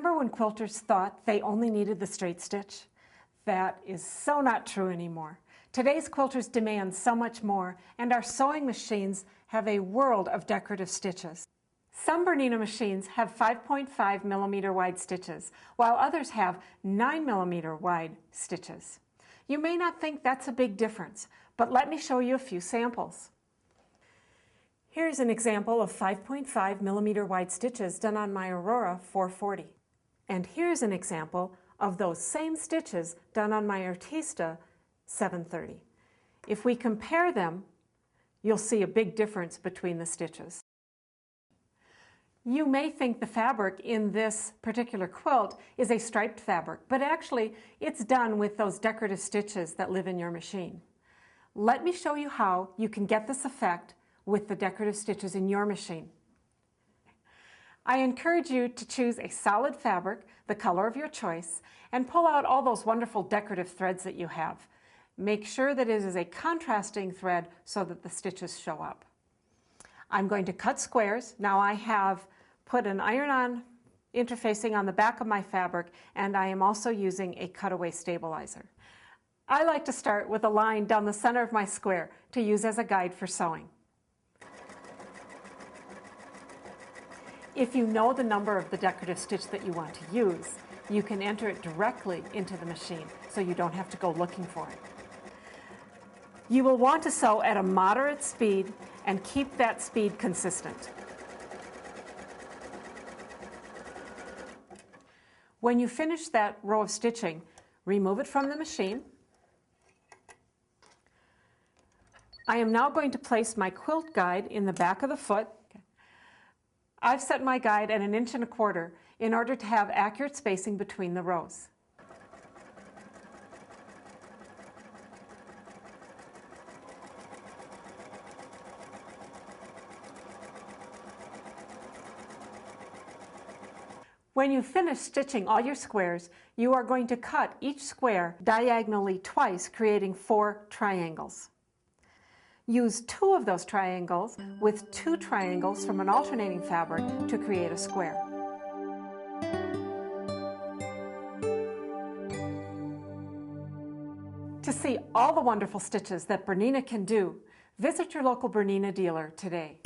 Remember when quilters thought they only needed the straight stitch? That is so not true anymore. Today's quilters demand so much more, and our sewing machines have a world of decorative stitches. Some Bernina machines have 5.5 millimeter wide stitches, while others have 9 millimeter wide stitches. You may not think that's a big difference, but let me show you a few samples. Here's an example of 5.5 millimeter wide stitches done on my Aurora 440. And here's an example of those same stitches done on my Artista 730. If we compare them, you'll see a big difference between the stitches. You may think the fabric in this particular quilt is a striped fabric, but actually it's done with those decorative stitches that live in your machine. Let me show you how you can get this effect with the decorative stitches in your machine. I encourage you to choose a solid fabric, the color of your choice, and pull out all those wonderful decorative threads that you have. Make sure that it is a contrasting thread so that the stitches show up. I'm going to cut squares. Now I have put an iron-on interfacing on the back of my fabric, and I am also using a cutaway stabilizer. I like to start with a line down the center of my square to use as a guide for sewing. If you know the number of the decorative stitch that you want to use, you can enter it directly into the machine, so you don't have to go looking for it. You will want to sew at a moderate speed and keep that speed consistent. When you finish that row of stitching, remove it from the machine. I am now going to place my quilt guide in the back of the foot. I've set my guide at 1.25 inches in order to have accurate spacing between the rows. When you finish stitching all your squares, you are going to cut each square diagonally twice, creating 4 triangles. Use 2 of those triangles with 2 triangles from an alternating fabric to create a square. To see all the wonderful stitches that Bernina can do, visit your local Bernina dealer today.